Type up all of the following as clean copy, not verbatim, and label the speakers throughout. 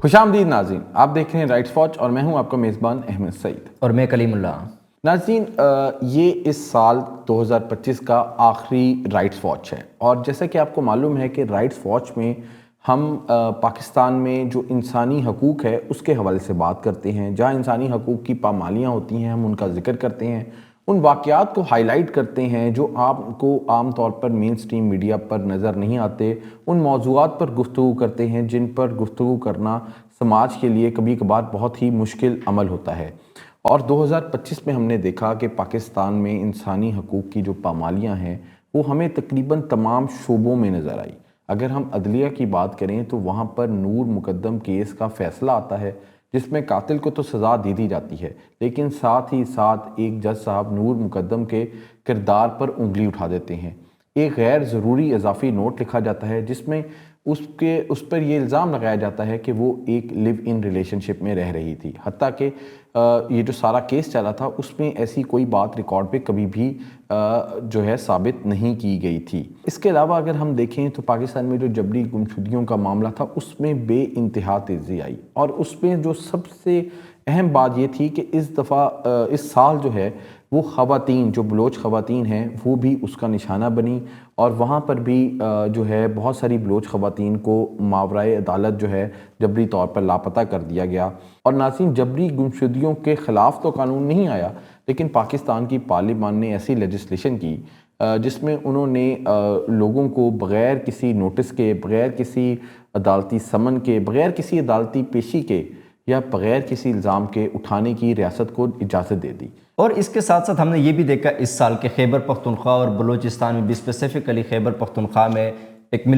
Speaker 1: खुशामदीद नाज़रीन, आप देख रहे हैं राइट्स वॉच और मैं हूं आपका मेज़बान अहमद सईद।
Speaker 2: और मैं कलीमुल्लाह।
Speaker 1: नाज़रीन, ये इस साल 2025 का आखिरी राइट्स वॉच है और जैसा कि आपको मालूम है कि राइट्स वॉच में हम पाकिस्तान में जो इंसानी हकूक़ है उसके हवाले से बात करते हैं। जहाँ इंसानी हकूक़ की पामालियाँ होती हैं हम उनका ज़िक्र करते हैं, उन वाक़यात को हाईलाइट करते हैं जो आपको आम तौर पर मेन स्ट्रीम मीडिया पर नज़र नहीं आते। उन मौज़ूआत पर गुफ्तगू करते हैं जिन पर गुफ्तगू करना समाज के लिए कभी कभार बहुत ही मुश्किल अमल होता है। और 2025 में हमने देखा कि पाकिस्तान में इंसानी हकूक़ की जो पामालियाँ हैं वो हमें तकरीबन तमाम शोबों में नज़र आई। अगर हम अदलिया की बात करें तो वहाँ पर नूर मुकद्दम केस का फ़ैसला आता है जिसमें कातिल को तो सज़ा दे दी जाती है, लेकिन साथ ही साथ एक जज साहब नूर मुकद्दम के किरदार पर उंगली उठा देते हैं। एक गैर ज़रूरी इजाफ़ी नोट लिखा जाता है जिसमें उस पर ये इल्ज़ाम लगाया जाता है कि वो एक लिव इन रिलेशनशिप में रह रही थी। हत्ता कि ये जो सारा केस चला था उसमें ऐसी कोई बात रिकॉर्ड पे कभी भी जो है साबित नहीं की गई थी। इसके अलावा अगर हम देखें तो पाकिस्तान में जो जबरी गुमशुदगियों का मामला था उसमें बेइंतहा तेज़ी आई और उसमें जो सबसे अहम बात ये थी कि इस दफ़ा इस साल जो है वो ख़वातीन जो बलोच ख़वातीन हैं वो भी उसका निशाना बनी और वहाँ पर भी जो है बहुत सारी बलोच ख़वातीन को मावराए अदालत जो है जबरी तौर पर लापता कर दिया गया। और नाज़रीन, जबरी गुमशुदगियों के ख़िलाफ़ तो कानून नहीं आया, लेकिन पाकिस्तान की पार्लियामान ने ऐसी लेजिस्लेशन की जिसमें उन्होंने लोगों को बग़ैर किसी नोटिस के, बग़ैर किसी अदालती समन के, बग़ैर किसी अदालती पेशी के या बग़ैर किसी इल्ज़ाम के उठाने की रियासत को इजाज़त दे दी।
Speaker 2: और इसके साथ साथ हमने ये भी देखा इस साल के खैबर पख्तूनख्वा और बलूचिस्तान में भी, स्पेसिफ़िकली खैबर पख्तूनख्वा में एक कई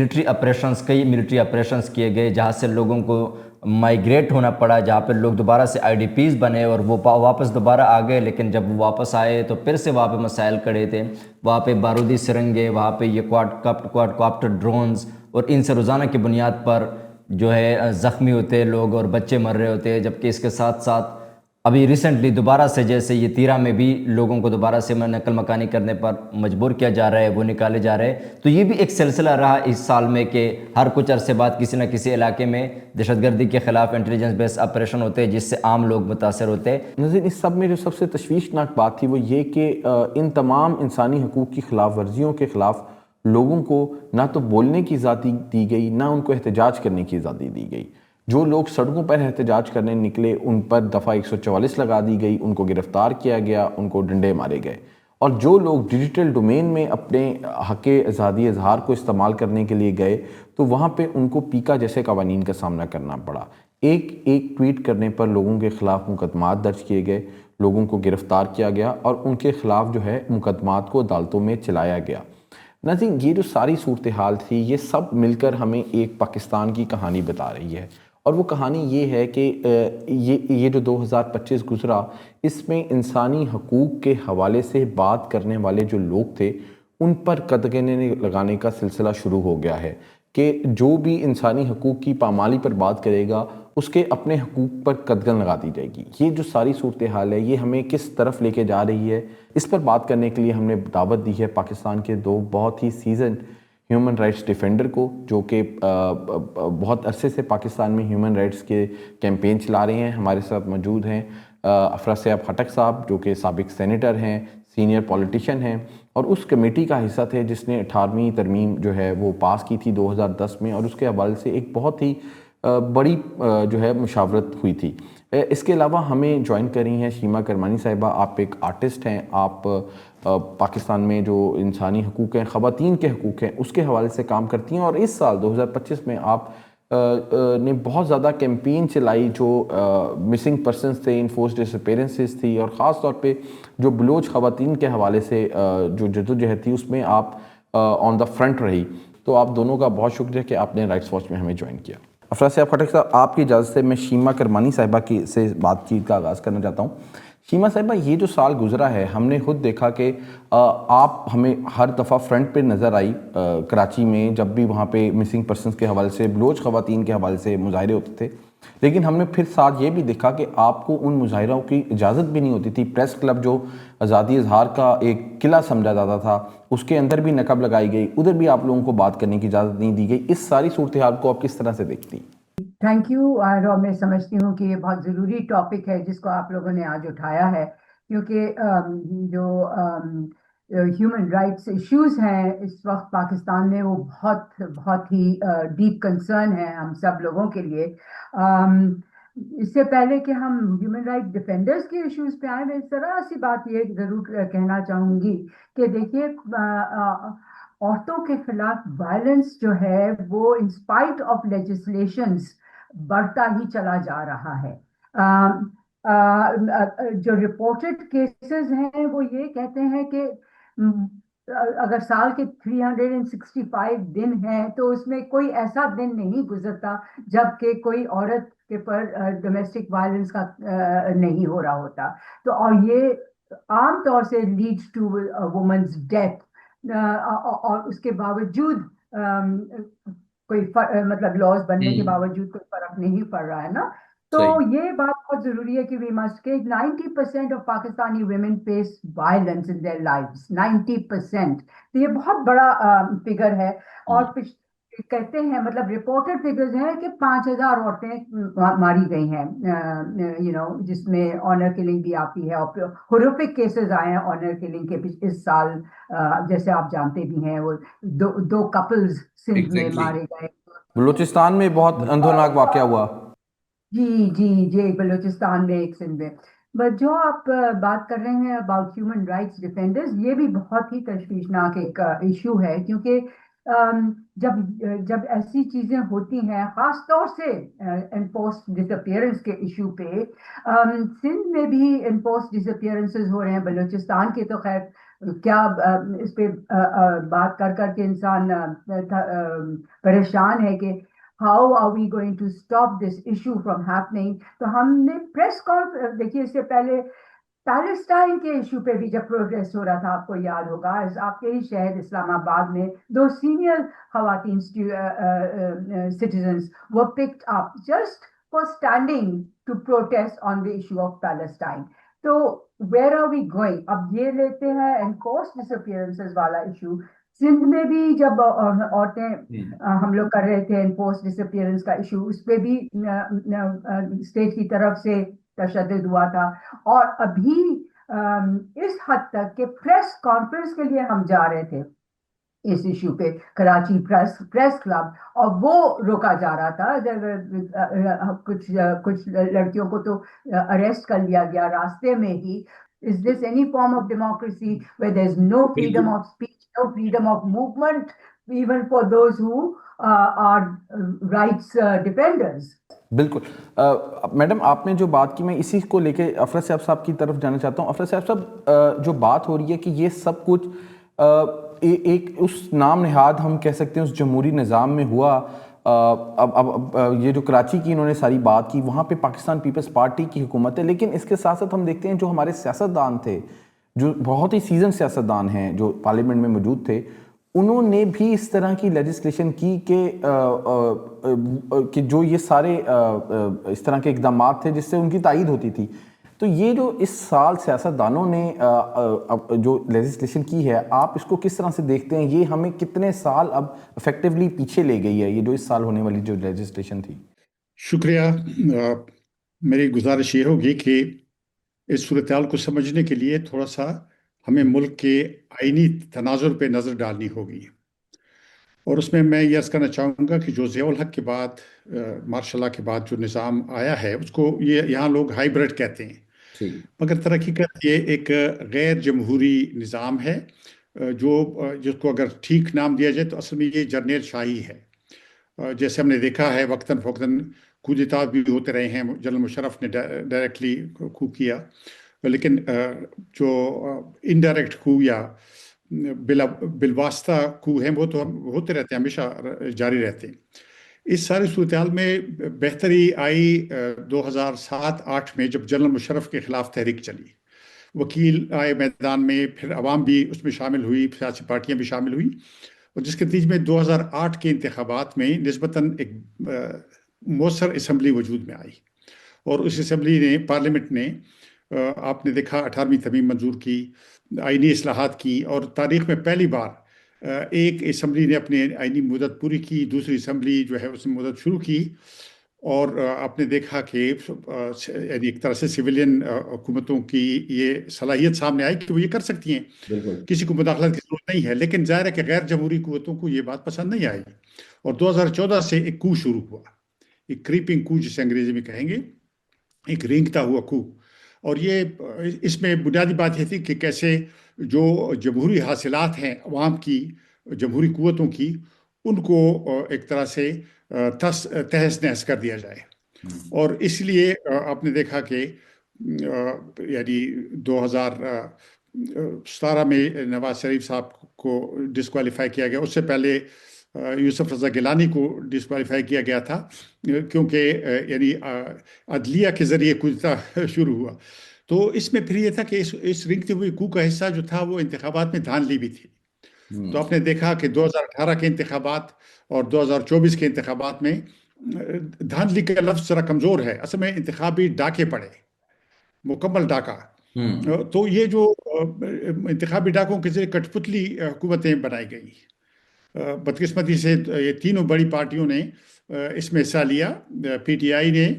Speaker 2: मिलिट्री ऑपरेशंस किए गए जहाँ से लोगों को माइग्रेट होना पड़ा, जहाँ पर लोग दोबारा से IDPs बने और वो वापस दोबारा आ गए। लेकिन जब वो वापस आए तो फिर से वहाँ पे मसाइल खड़े थे, वहाँ पे बारूदी सिरंगे, वहाँ पे ये क्वाडकॉप्टर ड्रोन्स और इनसे रोज़ाना की बुनियाद पर जो है ज़ख्मी होते लोग और बच्चे मर रहे होते हैं। जबकि इसके साथ साथ अभी रिसेंटली दोबारा से जैसे ये तीरा में भी लोगों को दोबारा से नकल मकानी करने पर मजबूर किया जा रहा है, वो निकाले जा रहे हैं। तो ये भी एक सिलसिला रहा इस साल में कि हर कुछ अरसे बाद किसी न किसी इलाके में दहशतगर्दी के ख़िलाफ़ इंटेलिजेंस बेस्ड ऑपरेशन होते हैं जिससे आम लोग मुतासर होते हैं।
Speaker 1: नज़ीर, इस सब में जो सबसे तशवीशनाक बात थी वो ये कि इन तमाम इंसानी हकूक़ की खिलाफ वर्जियों के ख़िलाफ़ लोगों को ना तो बोलने की आज़ादी दी गई, ना उनको एहतजाज करने की आज़ादी दी गई। जो लोग सड़कों पर एहतजाज करने निकले उन पर दफ़ा 144 लगा दी गई, उनको गिरफ़्तार किया गया, उनको डंडे मारे गए। और जो लोग डिजिटल डोमेन में अपने हक़ आज़ादी इज़हार को इस्तेमाल करने के लिए गए तो वहाँ पे उनको पीका जैसे कवानीन का सामना करना पड़ा। एक एक ट्वीट करने पर लोगों के ख़िलाफ़ मुकदमात दर्ज किए गए, लोगों को गिरफ़्तार किया गया और उनके ख़िलाफ़ जो है मुकदमात को अदालतों में चलाया गया। नाज़रीन, ये जो सारी सूरत हाल थी ये सब मिलकर हमें एक पाकिस्तान की कहानी बता रही है और वो कहानी ये है कि ये जो 2025 गुज़रा इसमें इंसानी हकूक़ के हवाले से बात करने वाले जो लोग थे उन पर कदगने लगाने का सिलसिला शुरू हो गया है कि जो भी इंसानी हकूक़ की पामाली पर बात करेगा उसके अपने हकूक़ पर कदगन लगा दी जाएगी। ये जो सारी सूरत हाल है ये हमें किस तरफ लेके जा रही है, इस पर बात करने के लिए हमने दावत दी है पाकिस्तान के दो बहुत ही सीजन ह्यूमन राइट्स डिफेंडर को, जो कि बहुत अरसे से पाकिस्तान में ह्यूमन राइट्स के कैंपेन चला रहे हैं। हमारे साथ मौजूद हैं अफराज खटक साहब जो कि साबिक सेनेटर हैं, सीनियर पॉलिटिशियन हैं और उस कमेटी का हिस्सा थे जिसने 18वीं तरमीम जो है वो पास की थी 2010 में और उसके हवाले से एक बहुत ही बड़ी जो है मुशावरत हुई थी। इसके अलावा हमें ज्वाइन करी हैं शीमा करमानी साहिबा। आप एक आर्टिस्ट हैं, आप पाकिस्तान में जो इंसानी हकूक़ हैं, ख़वातीन के हकूक़ हैं, उसके हवाले से काम करती हैं और इस साल 2025 में आप ने बहुत ज़्यादा कैंपेन चलाई जो मिसिंग पर्सनस थे, इन्फोर्स्ड डिसअपीयरेंसेस थी और ख़ास तौर पे जो बलोच ख़वातीन के हवाले से जो जद्दोजहद थी उसमें आप ऑन द फ्रंट रही। तो आप दोनों का बहुत शुक्रिया कि आपने राइट्स वॉच में हमें ज्वाइन किया। अफराज साहब खटक साहब, आपकी इजाज़त से मैं शीमा करमानी साहिबा की से बातचीत का आगाज़ करना चाहता हूँ। शीमा साहिबा, ये जो साल गुज़रा है हमने खुद देखा कि आप हमें हर दफ़ा फ्रंट पे नज़र आई कराची में जब भी वहाँ पे मिसिंग पर्सनस के हवाले से, बलोच ख़वातीन के हवाले से मुज़ाहरे होते थे। लेकिन हमने फिर साथ ये भी देखा कि आपको उन मुज़ाहरों की इजाज़त भी नहीं होती थी। प्रेस क्लब जो आज़ादी इज़हार का एक किला समझा जाता था उसके अंदर भी नक़ब लगाई गई, उधर भी आप लोगों को बात करने की इजाज़त नहीं दी गई। इस सारी सूरत हाल को आप किस तरह से देखती?
Speaker 3: Thank you. और मैं समझती हूँ कि ये बहुत ज़रूरी टॉपिक है जिसको आप लोगों ने आज उठाया है, क्योंकि जो ह्यूमन राइट्स इश्यूज हैं इस वक्त पाकिस्तान में, वो बहुत बहुत ही डीप कंसर्न है हम सब लोगों के लिए। इससे पहले कि हम ह्यूमन राइट डिफेंडर्स के इश्यूज पे आए, मैं जरा सी बात ये ज़रूर कहना चाहूँगी कि देखिए, औरतों के खिलाफ वायलेंस जो है वो इन स्पाइट ऑफ लेजिस्लेशंस बढ़ता ही चला जा रहा है। जो रिपोर्टेड केसेस हैं वो ये कहते हैं कि अगर साल के 365 दिन हैं तो उसमें कोई ऐसा दिन नहीं गुजरता जबकि कोई औरत के पर डोमेस्टिक वायलेंस का नहीं हो रहा होता। तो और ये आम तौर से लीड्स टू वुमेन्स डेथ। और उसके बावजूद कोई मतलब लॉज बनने के बावजूद कोई फर्क नहीं पड़ रहा है ना। तो
Speaker 1: सही।
Speaker 3: ये बात बहुत जरूरी है कि वी मस्ट के 90% of Pakistani women face violence in their lives, 90%। तो ये बहुत बड़ा फिगर है। और कहते हैं, मतलब रिपोर्टेड फिगर्स हैं कि 5,000 औरतें मारी गई हैं, जिसमें ऑनर किलिंग भी आती है, और हॉरिफिक केसेस आए हैं ऑनर किलिंग के इस साल। जैसे आप जानते भी हैं, वो दो कपल्स सिंध में मारे गए।
Speaker 1: बलूचिस्तान में बहुत अंधोनाक वाकया हुआ।
Speaker 3: जी जी जी, बलूचिस्तान में, एक सिंध में। बट जो आप बात कर रहे हैं अबाउट ह्यूमन राइट्स डिफेंडर्स, ये भी बहुत ही तशवीशनाक एक इशू है, क्योंकि जब ऐसी चीजें होती हैं, खास तौर से एनफोर्स्ड डिसअपियरेंस के इशू पे, सिंध में भी एनफोर्स्ड डिसअपियरेंसेस हो रहे हैं। बलूचिस्तान के तो खैर क्या, इस पे बात कर करके इंसान परेशान है कि how are we going to stop this issue from happening. तो हमने प्रेस कॉन्फ्रेंस, देखिए इससे पहले पैलेस्टाइन के इशू पे भी जब प्रोटेस्ट हो रहा था, आपको याद होगा, आपके ही शहर इस्लामाबाद में दो सीनियर खवातीन citizens were picked up just for standing to protest on the issue of Palestine. तो वेयर आर वी गोइंग? अब ये लेते हैं एनफोर्स्ड डिसअपियरेंसेस वाला इशू। सिंध में भी जब औरतें हम लोग कर रहे थे एनफोर्स्ड डिसअपियरेंस का इशू, उस पे भी स्टेट की तरफ से तशद्दुद हुआ था। और अभी इस हद तक कि प्रेस कॉन्फ्रेंस के लिए हम जा रहे थे इस इशू पे, कराची प्रेस क्लब, और वो रोका जा रहा था। कुछ लड़कियों को तो अरेस्ट कर लिया गया रास्ते में ही। Is this any form of democracy where there is no freedom of speech, no freedom of movement, even for those who are rights defenders? बिल्कुल।
Speaker 1: मैडम, आपने जो बात की, मैं इसी को लेके अफरत साहब की तरफ जाना चाहता हूँ। अफरत साहब, जो बात हो रही है कि ये सब कुछ एक उस नाम नहाद हम कह सकते हैं उस जमहूरी निज़ाम में हुआ। अब ये जो कराची की इन्होंने सारी बात की, वहाँ पे पाकिस्तान पीपल्स पार्टी की हुकूमत है, लेकिन इसके साथ साथ हम देखते हैं जो हमारे सियासतदान थे, जो बहुत ही सीजन सियासतदान हैं, जो पार्लियामेंट में मौजूद थे, उन्होंने भी इस तरह की लेजिस्लेशन की कि जो ये सारे इस तरह के इकदाम थे जिससे उनकी तायीद होती थी। तो ये जो इस साल सियासतदानों ने जो लेजिस्लेशन की है, आप इसको किस तरह से देखते हैं? ये हमें कितने साल अब इफेक्टिवली पीछे ले गई है, ये जो इस साल होने वाली जो लेजिस्लेशन थी?
Speaker 4: शुक्रिया। मेरी गुजारिश ये होगी कि इस सूरत-ए-हाल को समझने के लिए थोड़ा सा हमें मुल्क के आईनी तनाजुर पे नज़र डालनी होगी। और उसमें मैं ये अर्ज़ करना चाहूँगा कि जो ज़िया उल हक के बाद, मार्शल लॉ के बाद जो निज़ाम आया है, उसको ये यहाँ लोग हाइब्रिड कहते हैं, मगर तरहकीकत ये एक गैर जमहूरी निज़ाम है, जिसको अगर ठीक नाम दिया जाए तो असल में ये जर्नेल शाही है। जैसे हमने देखा है वक्तन फ़ौक्तन कूदेता भी होते रहे हैं, जनरल मुशर्रफ ने डायरेक्टली कू किया, लेकिन जो इनडायरेक्ट कू या बिलवास्ता कू हैं वो तो होते रहते हैं, हमेशा जारी रहते हैं। इस सारी सूरत-ए-हाल में बेहतरी आई 2007-8 में, जब जनरल मुशर्रफ के खिलाफ तहरीक चली। वकील आए मैदान में, फिर अवाम भी उसमें शामिल हुई, सियासी पार्टियां भी शामिल हुई, और जिसके नतीजे में 2008 के इंतखाबात में निस्बतन एक मौसर असम्बली वजूद में आई। और उस असम्बली ने, पार्लियामेंट ने, आपने देखा 18वीं तरमीम मंजूर की, आईनी इस्लाहात की, और तारीख में पहली बार एक असम्बली ने अपनी आईनी मुद्दत पूरी की, दूसरी असम्बली जो है उसने मुद्दत शुरू की, اور آپ نے دیکھا کہ یعنی ایک طرح سے سویلین حکومتوں کی یہ صلاحیت سامنے آئی کہ وہ یہ کر سکتی ہیں،
Speaker 2: بالکل
Speaker 4: کسی کو مداخلت کی ضرورت نہیں ہے، لیکن ظاہر ہے کہ غیر جمہوری قوتوں کو یہ بات پسند نہیں آئی، اور 2014 سے ایک کو شروع ہوا، ایک کریپنگ کو جسے انگریزی میں کہیں گے، ایک رینگتا ہوا کو، اور یہ اس میں بنیادی بات یہ تھی کہ کیسے جو جمہوری حاصلات ہیں عوام کی، جمہوری قوتوں کی، ان کو ایک طرح سے تہس نہس کر دیا جائے، اور اس لیے آپ نے دیکھا کہ یعنی 2017 میں نواز شریف صاحب کو ڈسکوالیفائی کیا گیا، اس سے پہلے یوسف رضا گیلانی کو ڈسکوالیفائی کیا گیا تھا، کیونکہ یعنی عدلیہ کے ذریعے کودتا شروع ہوا۔ تو اس میں پھر یہ تھا کہ اس رنگتے ہوئے کو کا حصہ جو تھا وہ انتخابات میں دھاندلی بھی تھی۔ تو آپ نے دیکھا کہ 2018 کے انتخابات اور 2024 کے انتخابات میں دھاندلی کا لفظ ذرا کمزور ہے، اصل میں انتخابی ڈاکے پڑے، مکمل ڈاکہ۔ تو یہ جو انتخابی ڈاکوں کے ذریعے کٹ پتلی حکومتیں بنائی گئی، بدقسمتی سے یہ تینوں بڑی پارٹیوں نے اس میں حصہ لیا۔ پی ٹی آئی نے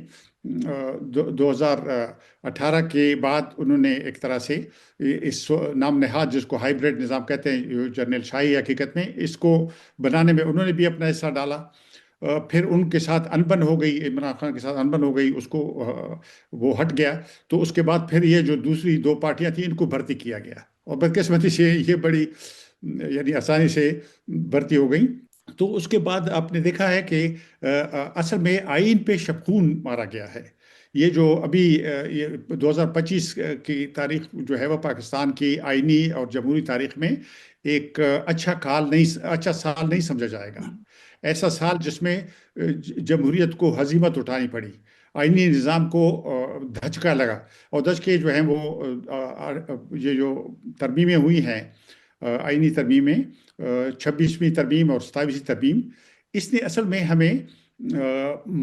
Speaker 4: 2018 کے بعد انہوں نے ایک طرح سے اس نام نہاد جس کو ہائیبریڈ نظام کہتے ہیں، جنرل شاہی حقیقت میں، اس کو بنانے میں انہوں نے بھی اپنا حصہ ڈالا۔ پھر ان کے ساتھ انبن ہو گئی، عمران خان کے ساتھ انبن ہو گئی، اس کو وہ ہٹ گیا، تو اس کے بعد پھر یہ جو دوسری دو پارٹیاں تھیں ان کو بھرتی کیا گیا، اور بدقسمتی سے یہ بڑی یعنی آسانی سے بھرتی ہو گئی۔ تو اس کے بعد آپ نے دیکھا ہے کہ اصل میں آئین پہ شبخون مارا گیا ہے۔ یہ جو ابھی 2025 کی تاریخ جو ہے وہ پاکستان کی آئینی اور جمہوری تاریخ میں ایک اچھا سال نہیں سمجھا جائے گا، ایسا سال جس میں جمہوریت کو ہزیمت اٹھانی پڑی، آئینی نظام کو دھچکا لگا، اور دھچکے جو ہیں وہ یہ جو ترمیمیں ہوئی ہیں، آئینی ترمیمیں، 26ویں ترمیم اور 27ویں ترمیم، اس نے اصل میں ہمیں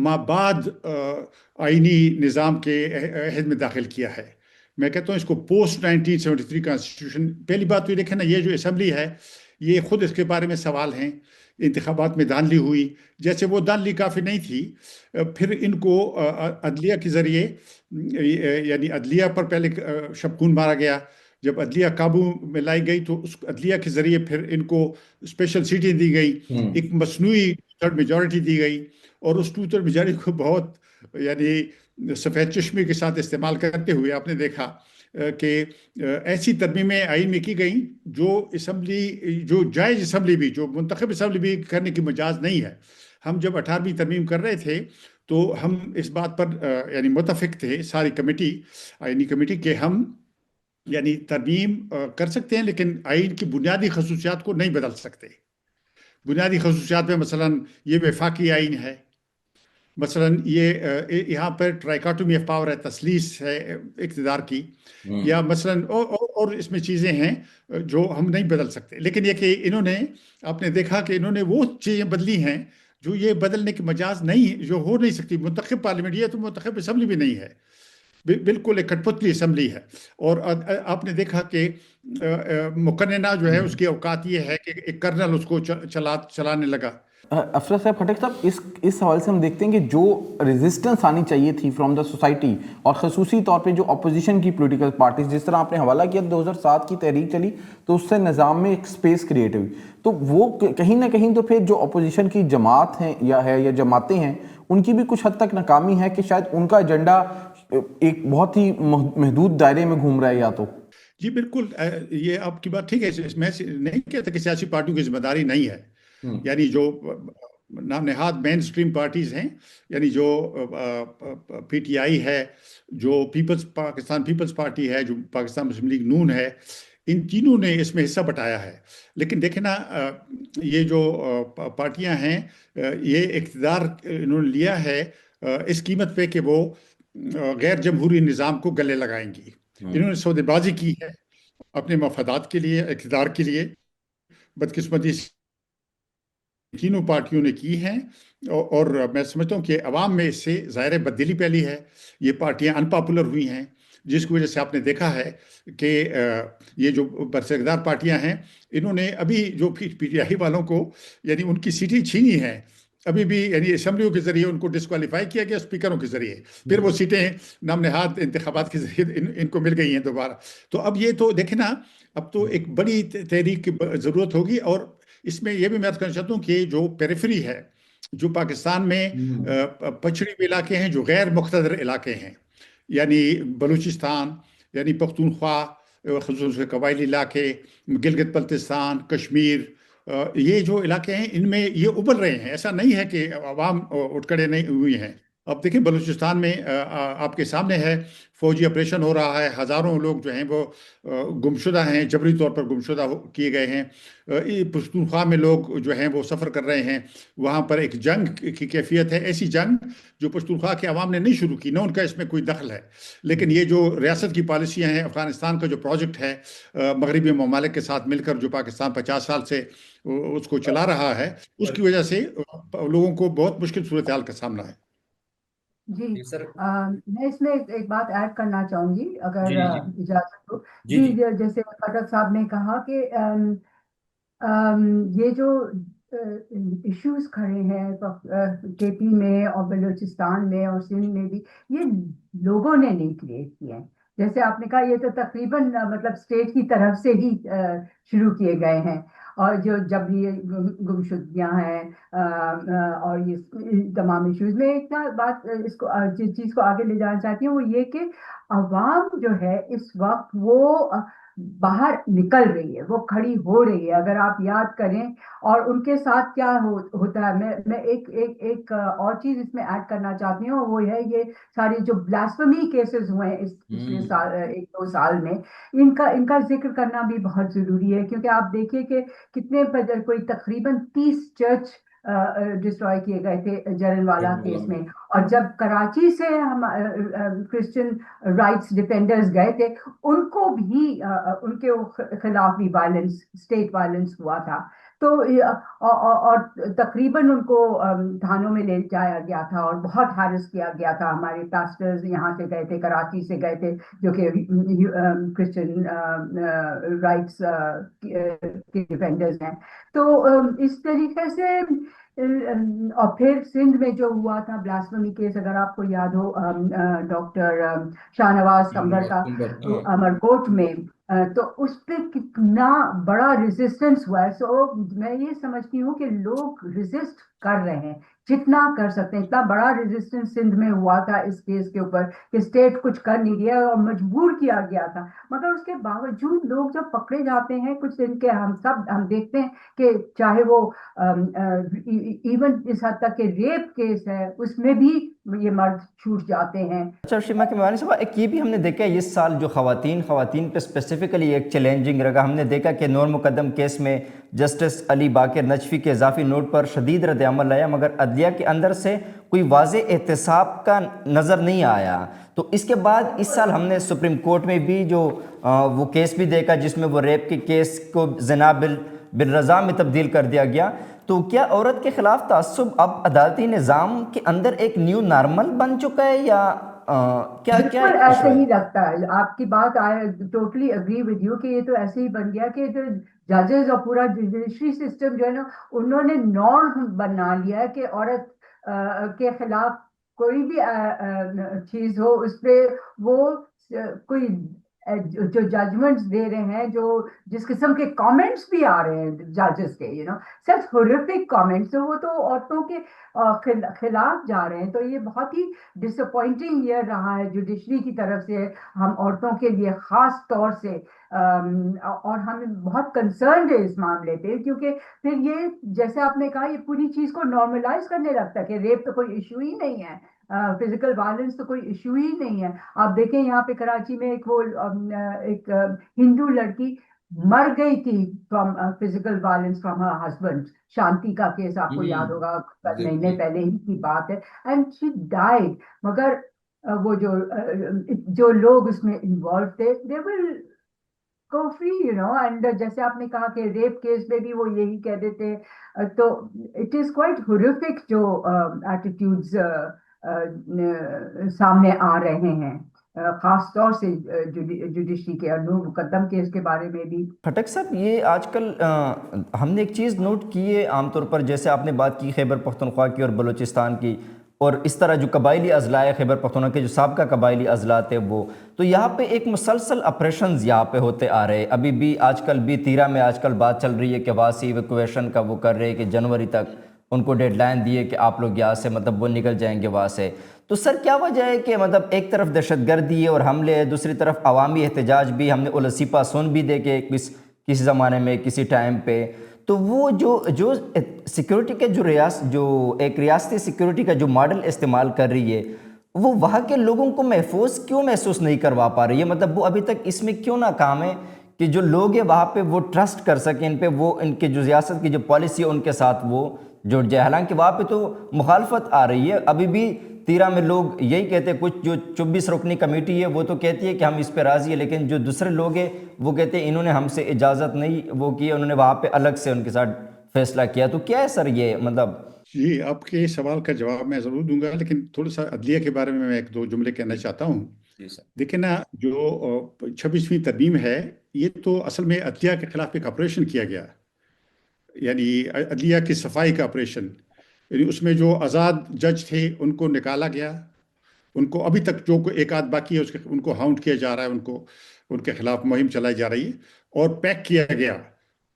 Speaker 4: مابعد آئینی نظام کے عہد میں داخل کیا ہے۔ میں کہتا ہوں اس کو پوسٹ 1973 کانسٹیٹیوشن۔ پہلی بات تو یہ دیکھیں نا، یہ جو اسمبلی ہے یہ خود اس کے بارے میں سوال ہیں، انتخابات میں دھاندلی ہوئی، جیسے وہ دھاندلی کافی نہیں تھی، پھر ان کو عدلیہ کے ذریعے یعنی عدلیہ پر پہلے شبخون مارا گیا، جب عدلیہ قابو میں لائی گئی تو اس عدلیہ کے ذریعے پھر ان کو اسپیشل سیٹیں دی گئی، ایک مصنوعی ٹو تھرڈ میجورٹی دی گئی، اور اس ٹو تھرڈ میجورٹی کو بہت یعنی سفید چشمے کے ساتھ استعمال کرتے ہوئے آپ نے دیکھا کہ ایسی ترمیمیں آئین میں کی گئیں جو جائز اسمبلی بھی، جو منتخب اسمبلی بھی کرنے کی مجاز نہیں ہے۔ ہم جب 18ویں ترمیم کر رہے تھے تو ہم اس بات پر یعنی متفق تھے، ساری کمیٹی، آئینی کمیٹی، کہ ہم یعنی ترمیم کر سکتے ہیں لیکن آئین کی بنیادی خصوصیات کو نہیں بدل سکتے۔ بنیادی خصوصیات میں مثلا یہ وفاقی آئین ہے، مثلا یہ یہاں پر ٹرائیکاٹومی آف پاور ہے، تسلیس ہے اقتدار کی، یا مثلا اور اس میں چیزیں ہیں جو ہم نہیں بدل سکتے، لیکن یہ کہ انہوں نے، آپ نے دیکھا کہ انہوں نے وہ چیزیں بدلی ہیں جو یہ بدلنے کی مجاز نہیں، جو ہو نہیں سکتی۔ منتخب پارلیمنٹ، یہ تو منتخب اسمبلی بھی نہیں ہے، بالکل ایک کٹ پتلی اسمبلی ہے، اور آپ نے دیکھا کہ مقننہ جو ہے اس کی اوقات یہ ہے کہ ایک کرنل اس کو چلانے لگا۔
Speaker 1: افسر صاحب، خٹک صاحب، اس حوالے سے ہم دیکھتے ہیں کہ جو ریزسٹنس آنی چاہیے تھی فرام دا سوسائٹی، اور خصوصی طور پہ جو اپوزیشن کی پولیٹیکل پارٹیز، جس طرح آپ نے حوالہ کیا 2007 کی تحریک چلی تو اس سے نظام میں ایک سپیس کریٹ ہوئی، تو وہ کہیں نہ کہیں تو پھر جو اپوزیشن کی جماعت ہیں یا جماعتیں ہیں ان کی بھی کچھ حد تک ناکامی ہے کہ شاید ان کا ایجنڈا ایک بہت ہی محدود دائرے میں گھوم رہا ہے۔ یا تو
Speaker 4: جی بالکل، یہ آپ کی بات ٹھیک ہے، میں نہیں کہتا کہ سیاسی پارٹیوں کی ذمہ داری نہیں ہے، یعنی جو نام نہاد مین سٹریم پارٹیز ہیں، یعنی جو پی ٹی آئی ہے، جو پاکستان پیپلز پارٹی ہے، جو پاکستان مسلم لیگ نون ہے، ان تینوں نے اس میں حصہ بٹایا ہے۔ لیکن دیکھیں نا، یہ جو پارٹیاں ہیں یہ اقتدار انہوں نے لیا ہے اس قیمت پہ کہ وہ غیر جمہوری نظام کو گلے لگائیں گی۔ انہوں نے سودے بازی کی ہے اپنے مفادات کے لیے، اقتدار کے لیے، بدقسمتی تینوں پارٹیوں نے کی ہیں، اور میں سمجھتا ہوں کہ عوام میں اس سے ظاہر بددلی پھیلی ہے، یہ پارٹیاں ان پاپولر ہوئی ہیں، جس کی وجہ سے آپ نے دیکھا ہے کہ یہ جو برسردار پارٹیاں ہیں انہوں نے ابھی جو پی ٹی آئی والوں کو یعنی ان کی سیٹیں چھینی ہیں अभी भी यानी असम्बलियों के जरिए उनको डिस्क्वालीफाई किया गया, स्पीकरों के जरिए, फिर वो सीटें नाम नहाद इंतखाबात के जरिए इनको मिल गई हैं दोबारा। तो अब ये तो देखे ना, अब तो एक बड़ी तहरीक की ज़रूरत होगी। और इसमें यह भी मैं कहना चाहता हूँ कि जो पेरिफेरी है, जो पाकिस्तान में पछड़ी हुए इलाके हैं, जो गैर मुख्तदर इलाके हैं, यानी बलूचिस्तान, यानी पख्तूनख्वा, ख़ुसूस कबायली इलाके, गिलगित बल्तिस्तान, कश्मीर, ये जो इलाके हैं इनमें ये उभर रहे हैं। ऐसा नहीं है कि अवाम उठकड़े नहीं हुई हैं। अब देखिए बलूचिस्तान में आपके सामने है, फौजी ऑपरेशन हो रहा है, हज़ारों लोग जो हैं वो गुमशुदा हैं, जबरी तौर पर गुमशुदा किए गए हैं। पख्तूनख्वा में लोग जो हैं वो सफ़र कर रहे हैं। वहाँ पर एक जंग की कैफियत है, ऐसी जंग जो पख्तूनख्वा के अवाम ने नहीं शुरू की, ना उनका इसमें कोई दखल है। लेकिन ये जो रियासत की पॉलिसियाँ हैं, अफ़गानिस्तान का जो प्रोजेक्ट है मगरबी ममालिक के साथ मिलकर, जो पाकिस्तान 50 साल से उसको चला रहा है, उसकी वजह से लोगों को बहुत मुश्किल सूरत हाल का सामना है।
Speaker 3: जी
Speaker 2: जी सर।
Speaker 3: मैं इसमें एक बात ऐड करना चाहूंगी, अगर
Speaker 2: जी जी जी
Speaker 3: इजाजत हो।
Speaker 2: जी
Speaker 3: जी
Speaker 2: जी
Speaker 3: जैसे खटक साहब ने कहा कि ये जो इश्यूज खड़े हैं केपी में और बलूचिस्तान में और सिंध में भी, ये लोगों ने नहीं क्रिएट किए हैं। जैसे आपने कहा, ये तो तकरीबन मतलब स्टेट की तरफ से ही शुरू किए गए हैं। और जो जब ये गुमशुदगियां हैं और ये तमाम इश्यूज में, एक ना बात इसको जिस चीज को आगे ले जाना चाहती हूँ वो ये कि अवाम जो है इस वक्त वो बाहर निकल रही है, वो खड़ी हो रही है। अगर आप याद करें और उनके साथ क्या होता है, मैं एक और चीज इसमें ऐड करना चाहती हूँ, वो है ये सारे जो ब्लास्फेमी केसेस हुए हैं इस पिछले साल, एक दो साल में, इनका इनका जिक्र करना भी बहुत जरूरी है। क्योंकि आप देखिए कि कितने कोई तकरीबन 30 चर्च डिस्ट्रॉय किए गए थे जलियांवाला केस में। और जब कराची से हम क्रिश्चियन राइट्स डिफेंडर्स गए थे, उनको भी उनके खिलाफ भी वायलेंस, स्टेट वायलेंस हुआ था। तो और तकरीबन उनको थानों में ले जाया गया था और बहुत हैरेस किया गया था। हमारे पास्टर्स यहाँ से गए थे, कराची से गए थे, जो कि क्रिश्चियन राइट्स के डिफेंडर्स हैं। तो इस तरीके से और फिर सिंध में जो हुआ था ब्लास्फेमी केस, अगर आपको याद हो, डॉक्टर शाहनवाज कंबर का अमरकोट में, तो उस पे कितना बड़ा रेजिस्टेंस हुआ है। सो मैं ये समझती हूँ कि लोग रेजिस्ट कर रहे हैं जितना कर सकते हैं। इतना बड़ा रेजिस्टेंस सिंध में हुआ था इस केस के ऊपर कि स्टेट कुछ कर नहीं दिया और मजबूर किया गया था। मगर उसके बावजूद लोग जब पकड़े जाते हैं कुछ दिन के, हम देखते हैं कि चाहे वो इवन इस हद तक के रेप केस है, उसमें भी ये मर्द छूट जाते हैं।
Speaker 2: अच्छा शीमा के मवानी साहब, एक ये भी हमने देखा है इस साल जो ख़वातीन पे स्पेसिफिकली एक चैलेंजिंग रहा। हमने देखा कि नूर मुकद्दम केस में जस्टिस अली बाकर नजफी के इजाफी नोट पर शदीद रद्द-ए-अमल आया, मगर अदलिया के अंदर से कोई वाज़े एहतसाब का नज़र नहीं आया। तो इसके बाद इस साल हमने सुप्रीम कोर्ट में भी जो वो केस भी देखा जिसमें वो रेप के केस को ज़िना बिल-रज़ा में तब्दील कर दिया गया। तो क्या औरत के खिलाफ तअस्सुब अब अदालती निज़ाम के अंदर एक न्यू नॉर्मल बन चुका है, या क्या क्या
Speaker 3: ऐसे ही लगता है? आपकी बात I totally agree with you कि ये तो ऐसे ही बन गया कि जो जजेस और पूरा जुडिशरी सिस्टम जो है ना, उन्होंने नॉर्म बना लिया है कि औरत के खिलाफ कोई भी चीज हो, उस पे वो कोई जो जजमेंट्स दे रहे हैं, जो जिस किस्म के कमेंट्स भी आ रहे हैं जजेस के, सच हॉरिफिक कमेंट्स, तो वो तो औरतों के खिलाफ जा रहे हैं। तो ये बहुत ही डिसअपॉइंटिंग ईयर रहा है जुडिशरी की तरफ से हम औरतों के लिए खास तौर से। और हम बहुत कंसर्न है इस मामले पे, क्योंकि फिर ये जैसे आपने कहा, ये पूरी चीज को नॉर्मलाइज करने लगता है कि रेप तो कोई इशू ही नहीं है, फिजिकल वायलेंस तो कोई इशू ही नहीं है। आप देखें यहाँ पे कराची में एक हिंदू लड़की मर गई थी from physical violence from her husband. Shanti का केस आपको याद होगा, महीने पहले ही की बात है, एंड शी डाइड। मगर वो जो लोग उसमें इन्वॉल्व थे, they will go free, and जैसे आपने कहा कि रेप केस में भी वो यही कह देते। तो इट इज क्वाइट हॉरिफिक जो एटीट्यूड्स सामने आ रहे हैं خاص طور سے جوڈیشری کے اور نور مقدم کیس کے بارے میں بھی.
Speaker 2: خٹک صاحب، یہ آج کل ہم نے ایک چیز نوٹ کی ہے عام طور پر، جیسے آپ نے بات کی خیبر پختونخوا کی اور بلوچستان کی، اور اس طرح جو قبائلی اضلاع ہے خیبر پختونخوا کے جو سابقہ قبائلی اضلاع تھے وہ، تو یہاں پہ ایک مسلسل آپریشنز یہاں پہ ہوتے آ رہے ہیں. ابھی بھی آج کل بھی تیرا میں آج کل بات چل رہی ہے کہ وہاں سے ایویکویشن کا وہ کر رہے ہیں کہ جنوری تک ان کو ڈیڈ لائن دیے کہ آپ لوگ یہاں سے مطلب وہ نکل جائیں گے وہاں سے. تو سر کیا وجہ ہے کہ مطلب ایک طرف دہشت گردی ہے اور حملے ہے، دوسری طرف عوامی احتجاج بھی، ہم نے اولسیپا سن بھی دے کے کسی زمانے میں کسی ٹائم پہ، تو وہ جو سیکیورٹی کے جو ایک ریاستی سیکیورٹی کا جو ماڈل استعمال کر رہی ہے، وہ وہاں کے لوگوں کو محفوظ کیوں محسوس نہیں کروا پا رہی ہے؟ مطلب وہ ابھی تک اس میں کیوں ناکام ہے کہ جو لوگ ہیں وہاں پہ وہ ٹرسٹ کر سکیں ان پہ، وہ ان کے جو ریاست کی جو پالیسی ہے ان کے ساتھ وہ جڑ جائے. حالانکہ وہاں پہ تو مخالفت آ رہی ہے. ابھی بھی تیرا میں لوگ یہی کہتے ہیں، کچھ جو 24 رکنی کمیٹی ہے وہ تو کہتی ہے کہ ہم اس پہ راضی ہیں، لیکن جو دوسرے لوگ ہیں وہ کہتے ہیں انہوں نے ہم سے اجازت نہیں وہ کی، انہوں نے وہاں پہ الگ سے ان کے ساتھ فیصلہ کیا. تو کیا ہے سر یہ مطلب؟
Speaker 4: جی، آپ کے سوال کا جواب میں ضرور دوں گا، لیکن تھوڑا سا عدلیہ کے بارے میں ایک دو جملے کہنا چاہتا ہوں. دیکھیں نا، جو 26ویں ترمیم ہے، یہ تو اصل میں عدلیہ کے خلاف ایک آپریشن کیا گیا، یعنی عدلیہ کی صفائی کا آپریشن. یعنی اس میں جو آزاد جج تھے ان کو نکالا گیا، ان کو ابھی تک جو ایک آدھ باقی ہے ان کو ہاؤنڈ کیا جا رہا ہے، ان کے خلاف مہم چلائی جا رہی ہے اور پیک کیا گیا،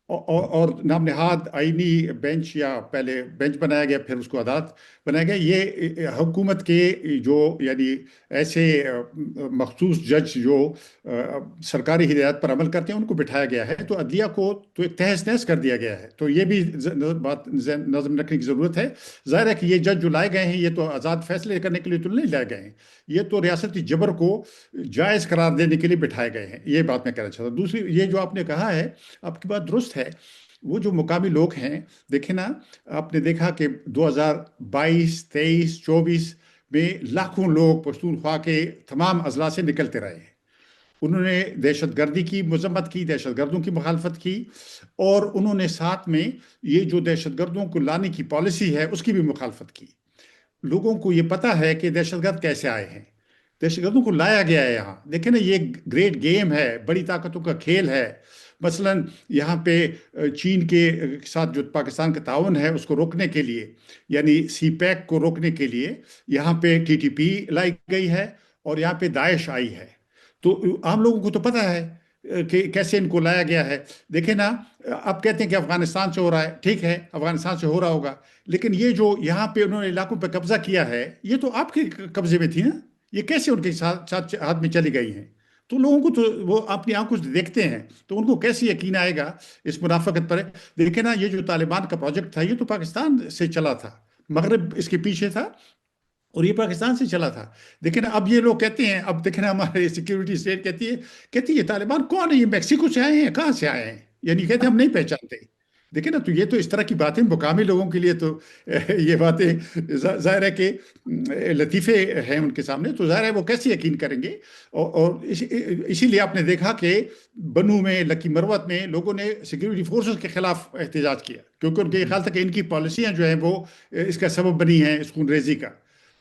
Speaker 4: اور نام نہاد آئینی بینچ، یا پہلے بینچ بنایا گیا پھر اس کو عدالت بنایا گیا. یہ حکومت کے جو یعنی ایسے مخصوص جج جو سرکاری ہدایات پر عمل کرتے ہیں ان کو بٹھایا گیا ہے. تو عدلیہ کو تو ایک تہس نہس کر دیا گیا ہے. تو یہ بھی بات نظم رکھنے کی ضرورت ہے. ظاہر ہے کہ یہ جج جو لائے گئے ہیں یہ تو آزاد فیصلے کرنے کے لیے تو نہیں لائے گئے ہیں، یہ تو ریاستی جبر کو جائز قرار دینے کے لیے بٹھائے گئے ہیں. یہ بات میں کہنا چاہتا ہوں. دوسری، یہ جو آپ نے کہا ہے، آپ کی بات درست ہے. وہ جو مقامی لوگ ہیں، دیکھیں نا، آپ نے دیکھا کہ 2022، 23، 24 میں لاکھوں لوگ پختونخوا کے تمام اضلاع سے نکلتے رہے ہیں. انہوں نے دہشت گردی کی مذمت کی، دہشت گردوں کی مخالفت کی، اور انہوں نے ساتھ میں یہ جو دہشت گردوں کو لانے کی پالیسی ہے اس کی بھی مخالفت کی. لوگوں کو یہ پتہ ہے کہ دہشت گرد کیسے آئے ہیں، دہشت گردوں کو لایا گیا ہے یہاں. دیکھیں نا، یہ گریٹ گیم ہے، بڑی طاقتوں کا کھیل ہے. مثلا یہاں پہ چین کے ساتھ جو پاکستان کا تعاون ہے اس کو روکنے کے لیے، یعنی سی پیک کو روکنے کے لیے یہاں پہ TTP لائی گئی ہے، اور یہاں پہ داعش آئی ہے. تو عام لوگوں کو تو پتہ ہے کہ کیسے ان کو لایا گیا ہے. دیکھیں نا، آپ کہتے ہیں کہ افغانستان سے ہو رہا ہے، ٹھیک ہے افغانستان سے ہو رہا ہوگا، لیکن یہ جو یہاں پہ انہوں نے علاقوں پہ قبضہ کیا ہے یہ تو آپ کے قبضے میں تھی نا. یہ کیسے ان کے ساتھ ہاتھ میں چلی گئی ہیں؟ تو لوگوں کو تو وہ اپنی آنکھوں سے دیکھتے ہیں، تو ان کو کیسے یقین آئے گا اس منافقت پر؟ دیکھیں نا، یہ جو طالبان کا پروجیکٹ تھا یہ تو پاکستان سے چلا تھا، مغرب اس کے پیچھے تھا اور یہ پاکستان سے چلا تھا. دیکھیں نا، اب یہ لوگ کہتے ہیں، اب دیکھیں نا ہمارے سیکیورٹی اسٹیٹ کہتی ہے یہ طالبان کون ہے، یہ میکسیکو سے آئے ہیں، کہاں سے آئے ہیں، یعنی کہتے ہیں ہم نہیں پہچانتے. دیکھیں نا، تو یہ تو اس طرح کی باتیں مقامی لوگوں کے لیے تو یہ باتیں ظاہر ہے کہ لطیفے ہیں ان کے سامنے. تو ظاہر ہے وہ کیسے یقین کریں گے؟ اور اسی لیے آپ نے دیکھا کہ بنو میں، لکی مروت میں لوگوں نے سیکیورٹی فورسز کے خلاف احتجاج کیا، کیونکہ ان کے خیال تھا کہ ان کی پالیسیاں جو ہیں وہ اس کا سبب بنی ہیں اس خون ریزی کا.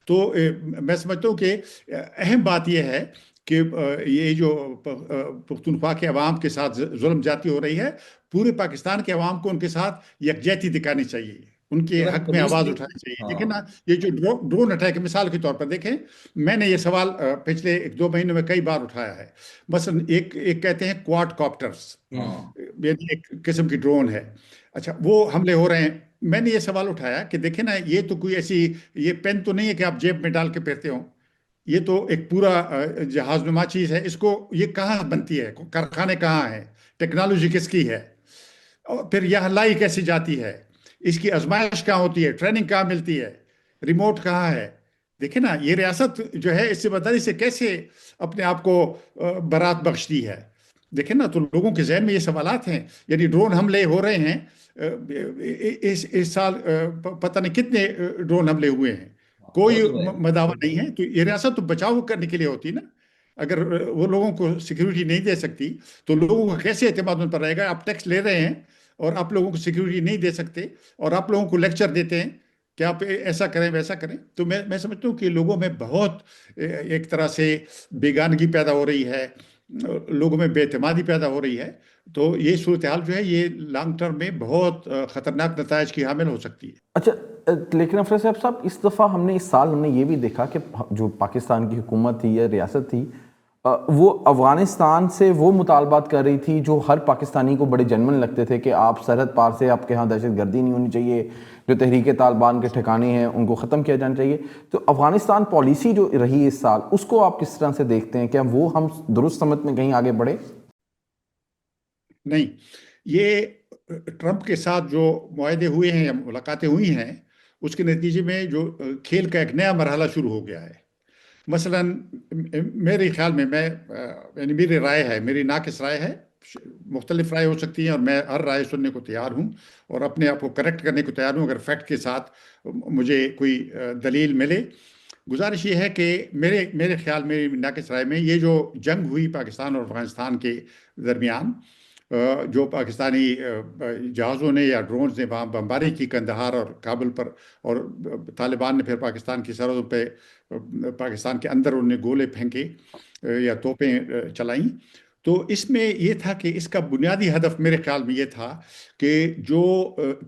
Speaker 4: تو میں سمجھتا ہوں کہ اہم بات یہ ہے کہ یہ جو پختونخوا کے عوام کے ساتھ ظلم جاتی ہو رہی ہے، پورے پاکستان کے عوام کو ان کے ساتھ یکجہتی دکھانی چاہیے، ان کے حق میں آواز اٹھانی چاہیے. دیکھیں نا، یہ جو ڈرون اٹیک، مثال کے طور پر دیکھیں، میں نے یہ سوال پچھلے 1-2 مہینوں میں کئی بار اٹھایا ہے. مثلا ایک کہتے ہیں کوارڈ کاپٹرز، یعنی ایک قسم کی ڈرون ہے. اچھا، وہ حملے ہو رہے ہیں. میں نے یہ سوال اٹھایا کہ دیکھیں نا، یہ تو کوئی ایسی یہ پین تو نہیں ہے کہ آپ جیب میں ڈال کے پھرتے ہوں، یہ تو ایک پورا جہاز نما چیز ہے. اس کو یہ کہاں بنتی ہے، کارخانے کہاں ہیں، ٹیکنالوجی کس کی ہے، اور پھر یہاں لائی کیسے جاتی ہے، اس کی آزمائش کہاں ہوتی ہے، ٹریننگ کہاں ملتی ہے، ریموٹ کہاں ہے. دیکھیں نا، یہ ریاست جو ہے اس سے بداری سے کیسے اپنے آپ کو برات بخشتی ہے. دیکھیں نا، تو لوگوں کے ذہن میں یہ سوالات ہیں. یعنی ڈرون حملے ہو رہے ہیں، اس سال پتہ نہیں کتنے ڈرون حملے ہوئے ہیں، کوئی مداوع نہیں ہے. تو یہ ریاست تو بچاؤ کرنے کے لیے ہوتی نا. اگر وہ لوگوں کو سیکیورٹی نہیں دے سکتی تو لوگوں کو کیسے اعتماد ان پر رہے گا؟ آپ ٹیکس لے رہے ہیں اور آپ لوگوں کو سیکیورٹی نہیں دے سکتے، اور آپ لوگوں کو لیکچر دیتے ہیں کہ آپ ایسا کریں ویسا کریں. تو میں سمجھتا ہوں کہ لوگوں میں بہت ایک طرح سے بیگانگی پیدا ہو رہی ہے, لوگوں میں بے اعتمادی پیدا ہو رہی ہے. تو یہ صورتحال جو ہے یہ لانگ ٹرم میں بہت خطرناک نتائج کی حامل ہو سکتی ہے.
Speaker 1: اچھا لیکن افروز صاحب اس دفعہ اس سال ہم نے یہ بھی دیکھا کہ جو پاکستان کی حکومت تھی یا ریاست تھی وہ افغانستان سے وہ مطالبات کر رہی تھی جو ہر پاکستانی کو بڑے جنمن لگتے تھے کہ آپ سرحد پار سے آپ کے ہاں دہشت گردی نہیں ہونی چاہیے, جو تحریک طالبان کے ٹھکانے ہیں ان کو ختم کیا جانا چاہیے. تو افغانستان پالیسی جو رہی اس سال اس کو آپ کس طرح سے دیکھتے ہیں, کیا وہ ہم درست سمت میں کہیں آگے بڑھے؟
Speaker 4: نہیں, یہ ٹرمپ کے ساتھ جو معاہدے ہوئے ہیں یا ملاقاتیں ہوئی ہیں اس کے نتیجے میں جو کھیل کا ایک نیا مرحلہ شروع ہو گیا ہے. مثلا میرے خیال میں یعنی میری رائے ہے, میری ناقص رائے ہے, مختلف رائے ہو سکتی ہیں اور میں ہر رائے سننے کو تیار ہوں اور اپنے آپ کو کریکٹ کرنے کو تیار ہوں اگر فیکٹ کے ساتھ مجھے کوئی دلیل ملے. گزارش یہ ہے کہ میرے خیال میں, میری ناقص رائے میں, یہ جو جنگ ہوئی پاکستان اور افغانستان کے درمیان, جو پاکستانی جہازوں نے یا ڈرونز نے وہاں بمباری کی کندہار اور کابل پر, اور طالبان نے پھر پاکستان کی سرحدوں پہ پاکستان کے اندر انہوں نے گولے پھینکے یا توپیں چلائیں. تو اس میں یہ تھا کہ اس کا بنیادی ہدف میرے خیال میں یہ تھا کہ جو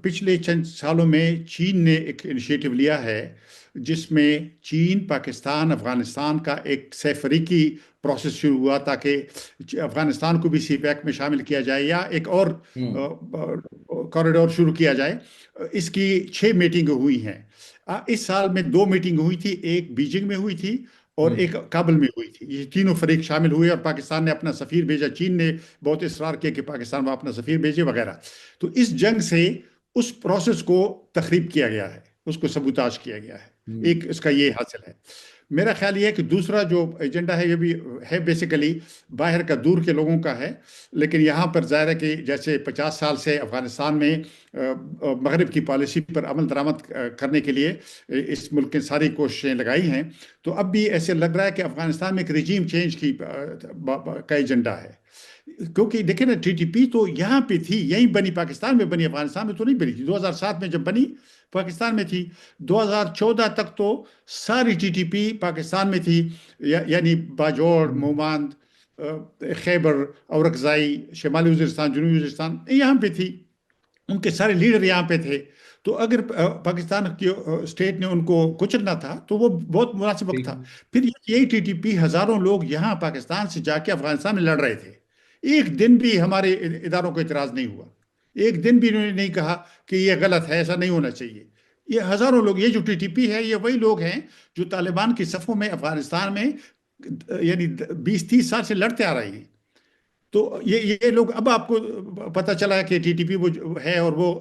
Speaker 4: پچھلے چند سالوں میں چین نے ایک انیشیٹو لیا ہے جس میں چین, پاکستان, افغانستان کا ایک سہ فریقی پروسیس شروع ہوا تاکہ افغانستان کو بھی سی پیک میں شامل کیا جائے یا ایک اور کوریڈور شروع کیا جائے. اس کی 6 میٹنگیں ہوئی ہیں. اس سال میں 2 میٹنگ ہوئی تھی, ایک بیجنگ میں ہوئی تھی اور ایک کابل میں ہوئی تھی. یہ تینوں فریق شامل ہوئے اور پاکستان نے اپنا سفیر بھیجا, چین نے بہت اصرار کیا کہ پاکستان میں اپنا سفیر بھیجے وغیرہ. تو اس جنگ سے اس پروسیس کو تخریب کیا گیا ہے, اس کو سبوتاژ کیا گیا ہے. ایک اس کا یہ حاصل ہے. میرا خیال یہ ہے کہ دوسرا جو ایجنڈا ہے یہ بھی ہے بیسیکلی باہر کا, دور کے لوگوں کا ہے, لیکن یہاں پر ظاہر ہے کہ جیسے 50 سال سے افغانستان میں مغرب کی پالیسی پر عمل درآمد کرنے کے لیے اس ملک نے ساری کوششیں لگائی ہیں, تو اب بھی ایسے لگ رہا ہے کہ افغانستان میں ایک رجیم چینج کا ایجنڈا ہے. کیونکہ دیکھیں نا, ٹی ٹی پی تو یہاں پہ تھی, یہیں بنی, پاکستان میں بنی, افغانستان میں تو نہیں بنی تھی. 2007 میں جب بنی پاکستان میں تھی, 2014 تک تو ساری ٹی ٹی پی پاکستان میں تھی, یعنی باجوڑ, موماند, خیبر, اورکزائی, شمالی وزیرستان, جنوبی وزیرستان یہاں پہ تھی, ان کے سارے لیڈر یہاں پہ تھے. تو اگر پاکستان کی اسٹیٹ نے ان کو کچلنا تھا تو وہ بہت مناسب وقت تھا. پھر یہی ٹی ٹی پی ہزاروں لوگ یہاں پاکستان سے جا کے افغانستان میں لڑ رہے تھے. ایک دن بھی ہمارے اداروں کو اعتراض نہیں ہوا, ایک دن بھی انہوں نے نہیں کہا کہ یہ غلط ہے, ایسا نہیں ہونا چاہیے. یہ ہزاروں لوگ, یہ جو ٹی ٹی پی ہے یہ وہی لوگ ہیں جو طالبان کی صفوں میں افغانستان میں یعنی 20-30 سال سے لڑتے آ رہے ہیں. تو یہ لوگ, اب آپ کو پتہ چلا کہ ٹی ٹی پی وہ ہے اور وہ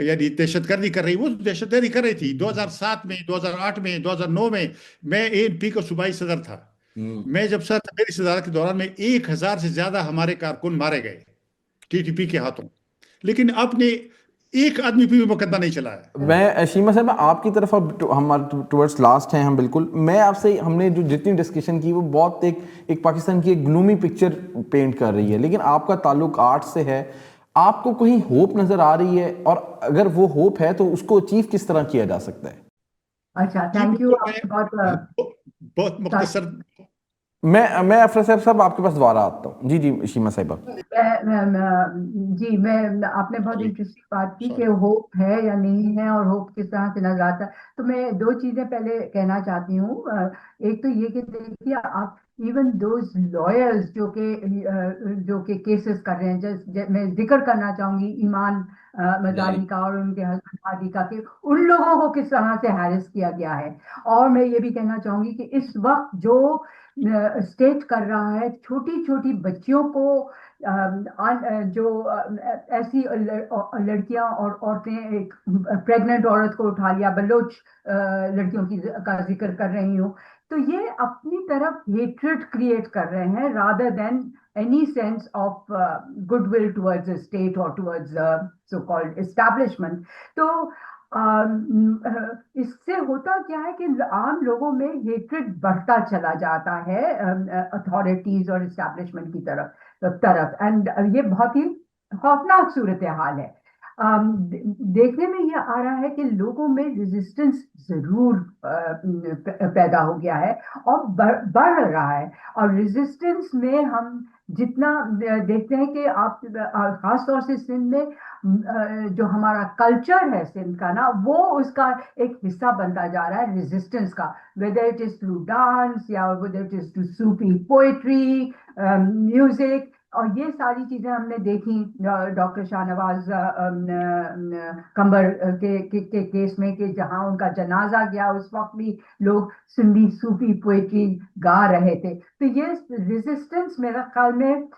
Speaker 4: یعنی دہشت گردی کر رہی, وہ دہشت گردی کر رہی تھی 2007 میں, 2008 میں, 2009 میں. میں اے این پی کا صوبائی صدر تھا. میں جب صدر تھا, میری صدارت کے دوران میں 1000 سے زیادہ ہمارے کارکن مارے گئے ٹی ٹی پی کے ہاتھوں, لیکن آپ نے ایک آدمی پہ بھی مقدمہ نہیں چلایا.
Speaker 1: میں شیما صاحب آپ کی طرف, اب ہم ٹورڈز لاسٹ ہیں ہم بالکل, میں آپ سے, ہم نے جو جتنی ڈسکشن کی وہ بہت ایک پاکستان کی ایک گلومی پکچر پینٹ کر رہی ہے, لیکن آپ کا تعلق آرٹ سے ہے. آپ کو کہیں ہوپ نظر آ رہی ہے, اور اگر وہ ہوپ ہے تو اس کو اچیو کس طرح کیا جا سکتا ہے؟
Speaker 3: اچھا, تھینک یو.
Speaker 4: بہت مختصر,
Speaker 1: میں افروز صاحب آپ کے پاس دوبارہ آتا ہوں. جی شیما صاحبہ.
Speaker 3: جی, آپ نے بہت انٹرسٹنگ بات کی کہ ہوپ ہے یا نہیں ہے اور ہوپ کس طرح سے نظر آتا ہے. تو میں 2 چیزیں پہلے کہنا چاہتی ہوں. ایک تو یہ کہ دیکھیے آپ, ایون دوز لائرز جو کہ کیسز کر رہے ہیں, میں ذکر کرنا چاہوں گی ایمان مزاری کا اور ان کے ہسبینڈ ہادی کا, کہ ان لوگوں کو کس طرح سے ہیرس کیا گیا ہے. اور میں یہ بھی کہنا چاہوں گی کہ اس وقت جو اسٹیٹ کر رہا ہے, چھوٹی چھوٹی بچیوں کو, جو ایسی لڑکیاں اور عورتیں, ایک پریگننٹ عورت کو اٹھا لیا, بلوچ لڑکیوں کا ذکر کر رہی ہوں, تو یہ اپنی طرف ہیٹریڈ کریٹ کر رہے ہیں rather than any sense of goodwill towards the state or towards the so-called establishment. تو اس سے ہوتا کیا ہے کہ عام لوگوں میں ہیٹریڈ بڑھتا چلا جاتا ہے اتھارٹیز اور اسٹیبلشمنٹ کی طرف, اینڈ یہ بہت ہی خوفناک صورتحال ہے. देखने में ये आ रहा है कि लोगों में रेजिस्टेंस जरूर पैदा हो गया है और बढ़ रहा है। और रेजिस्टेंस में हम जितना देखते हैं कि आप खास तौर से सिंध में जो हमारा कल्चर है सिंध का ना, वो उसका एक हिस्सा बनता जा रहा है रेजिस्टेंस का, whether it is through dance या whether it is through Sufi poetry, music. और ये सारी चीजें हमने देखी डॉक्टर शाहनवाज कंबर के केस में, कि जहां उनका जनाजा गया उस वक्त भी लोग सिंधी सूफी पोएट्री गा रहे थे। तो ये रेजिस्टेंस मेरा ख्याल में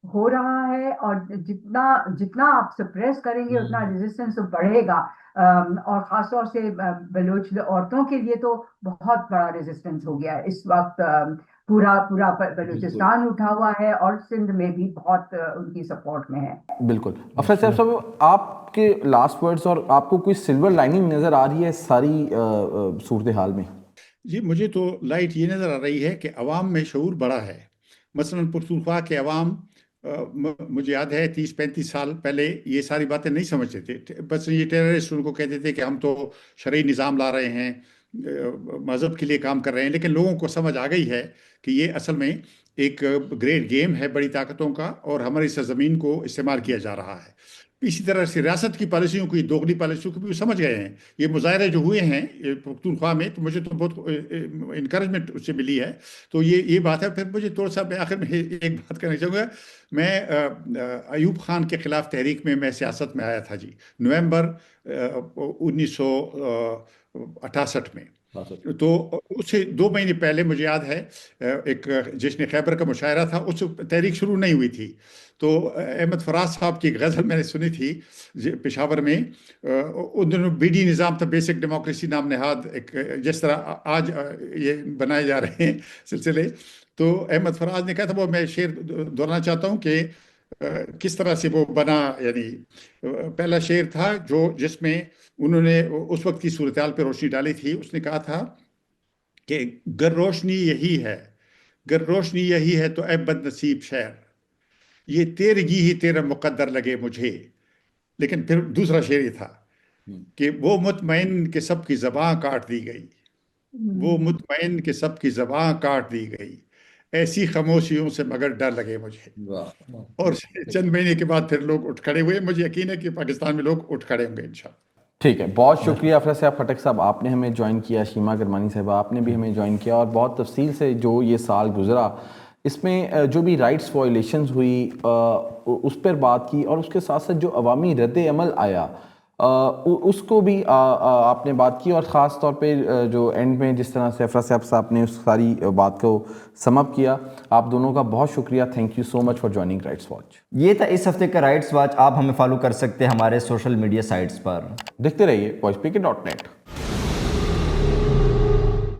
Speaker 3: हो रहा है, और जितना जितना आप सप्रेस करेंगे उतना रेजिस्टेंस तो बढ़ेगा। और खास तौर से बलोच औरतों के लिए तो बहुत बड़ा रेजिस्टेंस हो गया है इस वक्त। पूरा बलूचिस्तान उठा हुआ है और सिंध में भी बहुत उनकी सपोर्ट में है।
Speaker 1: बिल्कुल। अफसर साहब, आपके लास्ट वर्ड्स, और आपको कोई सिल्वर लाइनिंग नज़र आ रही है सारी सूरत हाल में?
Speaker 4: जी, मुझे तो लाइट ये नज़र आ रही है कि अवाम में शऊर बड़ा है। मसलन पुरतूफा के अवाम, मुझे याद है 30-35 साल पहले ये सारी बातें नहीं समझते थे। बस ये टेररिस्ट उनको कहते थे कि हम तो शरई निज़ाम ला रहे हैं, मज़हब के लिए काम कर रहे हैं। लेकिन लोगों को समझ आ गई है कि ये असल में एक ग्रेट गेम है बड़ी ताकतों का, और हमारी सरजमीन को इस्तेमाल किया जा रहा है। इसी तरह से रियासत की पॉलिसियों की, दोगली पॉलिसियों को भी समझ गए हैं। ये मुजाहरे जो हुए हैं पख्तूनख्वा में, तो मुझे तो बहुत इनकरेजमेंट उससे मिली है। तो ये बात है। फिर मुझे थोड़ा सा आखिर में एक बात करना चाहूँगा। मैं अयूब खान के खिलाफ तहरीक में मैं सियासत में आया था जी, नवंबर 1968 में। तो उससे 2 महीने पहले मुझे याद है एक जश्न खैबर का मुशायरा था, उस तहरीक शुरू नहीं हुई थी। तो अहमद फराज साहब की गज़ल मैंने सुनी थी पेशावर में। उन दिनों बीडी निज़ाम था, बेसिक डेमोक्रेसी नाम नहाद, एक जिस तरह आज ये बनाए जा रहे हैं सिलसिले। तो अहमद फराज ने कहा था, वो मैं शेर दोहराना चाहता हूँ कि किस तरह से वो बना। यानी पहला शेर था जिसमें उन्होंने उस वक्त की सूरत हाल पर रोशनी डाली थी। उसने कहा था कि गर रोशनी यही है, गर रोशनी यही है तो ऐ बदनसीब शहर, ये तेरगी ही तेरा मुकद्दर लगे मुझे। लेकिन फिर दूसरा शेर ये था कि वो मुतमईन के सब की ज़बां काट दी गई, वो मुतमईन के सब की ज़बां काट दी गई, ऐसी खामोशियों से मगर डर लगे मुझे। और चंद महीने के बाद फिर लोग उठ खड़े हुए। मुझे यकीन है कि पाकिस्तान में लोग उठ खड़े होंगे इंशाअल्लाह।
Speaker 1: ठीक है, बहुत शुक्रिया अफसर साहब खटक साहब, आपने हमें ज्वाइन किया। शीमा गरमानी साहब, आपने भी हमें ज्वाइन किया, और बहुत तफसील से जो ये साल गुजरा, इसमें जो भी राइट्स वायलेशंस हुई उस पर बात की, और उसके साथ साथ जो अवामी रद्द अमल आया उसको भी आपने बात की। और ख़ास तौर पे जो एंड में जिस तरह से अफसर साहब ने उस सारी बात को समअप किया, आप दोनों का बहुत शुक्रिया। Thank you so much for joining rights watch.
Speaker 2: ये था इस हफ्ते का राइट्स वॉच। आप हमें फॉलो कर सकते हैं हमारे सोशल मीडिया साइट्स पर।
Speaker 1: देखते रहिए voicepk.net।